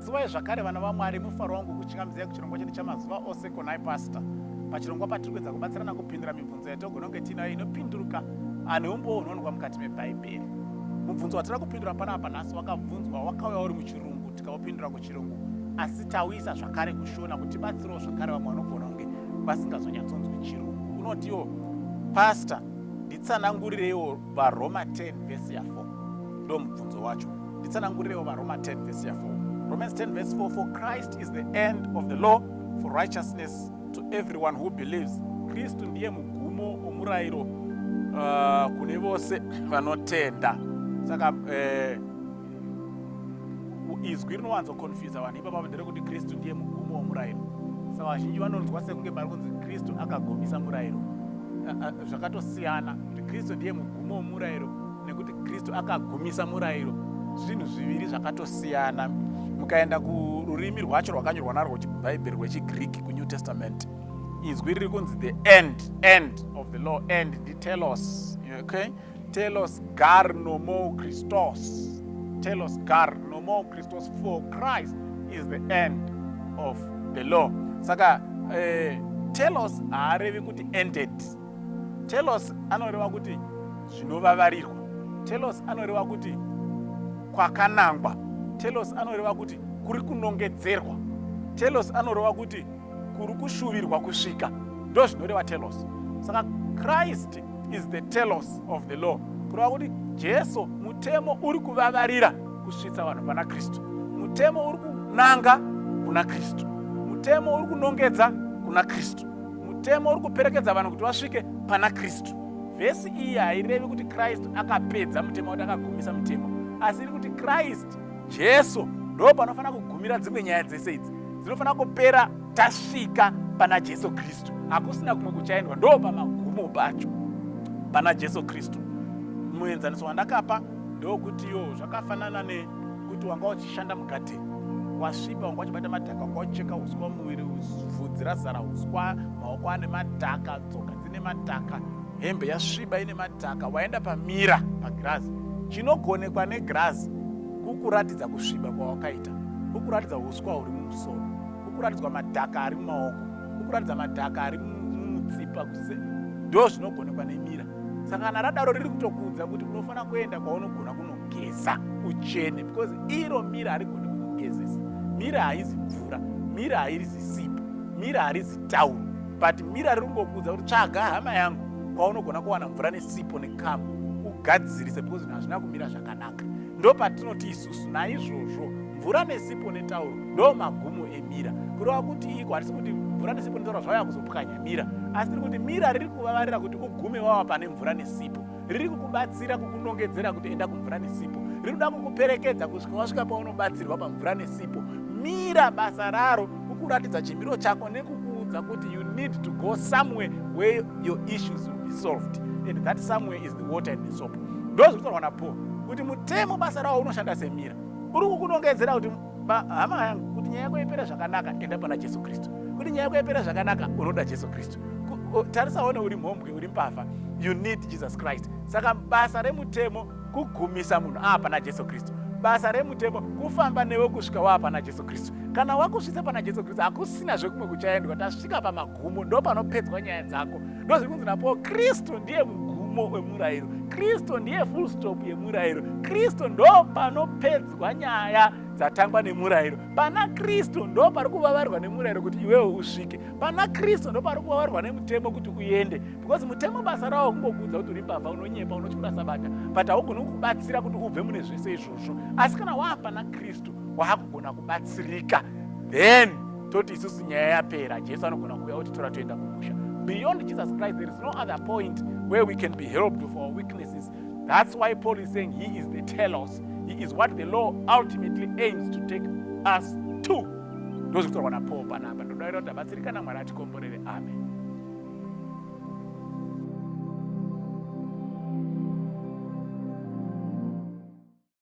mazuva ezvakare vana vaMwari mufaro wangu kuchingamizai kuchirongwa chedu chamazuva ose konai pastor. Pachirongwa patiri kuedza kubatsirana kupindura mibvunzo yatigona kunge tinayo inopinduruka aneumbo unowanikwa mukati mebhaibheri. Mubvunzo watira kupindura panapa nhasi wakabvunzwa wakauya uri muchirungu tikaupindura kuchirungu, asi tauisa zvakare kushona kuti tibatsirewo zvakare vamwe vanogona kunge vasingazonyatsonzwi chirungu. Unotiwo pastor nditsanangurireiwo Varoma 10 vhesi ya4 ndo mubvunzo wacho. Nditsanangurireiwo Varoma 10 vhesi ya4. Romans 10 verse 4, for Christ is the end of the law for righteousness to everyone who believes. Kristu ndiye mugumo omurayiro kune vose vanotenda. Saka izwi rinowanzokonfyuza vanhu ipapa ndere Kristu ndiye mugumo omurayiro. Saka vazhinji vanonzwa sekunge pari kunzi Kristu akagumisa murayiro. Zvakatosiyana kuti Kristu ndiye mugumo omurayiro nekuti Kristu akagumisa murayiro, zvinhu zviviri zvakatosiyana. Mukaenda kururimi rwacho rwakanyorwa narwo chibhaibheri rwechiGreek kuNew Testament, izwi riri kunzi the end of the law, end ndi telos, okay? Telos gar nomo Christos, telos gar nomo Christos, for Christ is the end of the law. Saka telos haarevi kuti ended. Telos anoreva kuti zvinovavarirwa. Telos anoreva kuti kwakanangwa. Telos anoreva kuti kuri kunongedzerwa. Telos anoreva kuti kuri kushuvirwa kusvika. Ndo zvinoreva telos. Saka Christ is the telos of the law. Kureva kuti Jesu mutemo uri kuvavarira kusvitsa vanhu pana Kristu. Mutemo uri kunanga kuna Kristu. Mutemo uri kunongedza kuna Kristu. Mutemo uri kuperekedza vanhu kuti vasvike pana Kristu. Vhesi iyi hairevi kuti Kristu akapedza mutemo, kuti akagumisa mutemo, asi iri kuti Kristu Jesu ndo panofanira kugumira dzimwe nyaya dzese idzi. Dzinofanira kupera tasvika pana Jesu Kristu. Hakusina kumwe kuchaendwa, ndo pamagumo pacho pana Jesu Kristu. Muenzaniso wandakapa ndokutiyo zvakafanana nekuti wanga uchishanda mugadheni, wasviba, wanga uchibata madhaka, wanga uchicheka uswa muviri, vhudzi razara uswa, maoko ane madhaka, tsoka dzine madhaka, hembe yasviba ine madhaka, waenda pamira pagirazi. Chinogonekwa negirazi kukuratidza kusviba kwawakaita, kukuratidza uswa huri mumusoro, kukuratidzwa madhaka ari mumaoko, kukuratidza madhaka ari mumutsipa, ndo zvinogonekwa nemira. Saka kana radaro riri kutokuudza kuti unofanira kuenda kwaunogona kunogeza uchene, because iro mira harigoni kukugezesa. Mira haizi mvura, mira haizi sipo, mira harizi tauro, but mira riri kungokuudza kuti tsvaga hama yangu kwaunogona kuwana mvura nesipo nekamu ugadzirise, because hazvina kumira zvakanaka. Ndo patinoti isusu naizvozvo mvura nesipo netauro ndo magumo emira. Kureva kuti iko hatisi kuti mvura nesipo netauro zvauya kuzopwanya mira, asi tiri kuti mira riri kuvavarira kuti ugume wava pane mvura nesipo, riri kukubatsira kukunongedzera kuti enda kumvura nesipo, riri kuda kukuperekedza kusvika wasvika paunobatsirwa pamvura nesipo. Mira basa raro kukuratidza chimiro chako nekukuudza kuti you need to go somewhere where your issues will be solved, and that somewhere is the water and the soap. Ndo zvinotaurwa naPaul kuti mutemo basa rawo unoshanda semira, uri kukunongedzera kuti hama yangu, kuti nyaya yako ipere zvakanaka, enda pana Jesu Kristu. Kuti nyaya yako ipere zvakanaka, unoda Jesu Kristu. Tarisawo uri mhombwe, uri mbavha, you need Jesus Christ. Saka basa remutemo kugumisa munhu pana Jesu Kristu. Basa remutemo kufamba newe kusvika pana Jesu Kristu. Kana wakusvitsa pana Jesu Kristu, hakusina zvekumwe kuchaendwa. Tasvika pamagumo, ndo panopedzwa nyaya dzako. Ndo zviri kunzi naPaul, Kristu ndiye mugumo wemurayiro, Kristu ndiye full stop yemurayiro, Kristu ndo panopedzwa nyaya dzatangwa nemurayiro. Pana Kristu ndo pari kuvavarirwa nemurayiro kuti iwewe usvike. Pana Kristu ndo pari kuvavarirwa nemutemo kuti uende, because mutemo basa rawo kungokuudza kuti uri mbavha, unonyepa, unotyura Sabata, but haugoni kukubatsira kuti ubve mune zvese izvozvo. Asi kana waapana Kristu waakugona kubatsirika, then toti isusu nyaya yapera, Jesu anogona kuuya utitora toenda kumusha. Beyond Jesus Christ, there is no other point where we can be helped for our weaknesses. That's why Paul is saying he is the telos. He is what the law ultimately aims to take us to. Those who are Paul, Amen.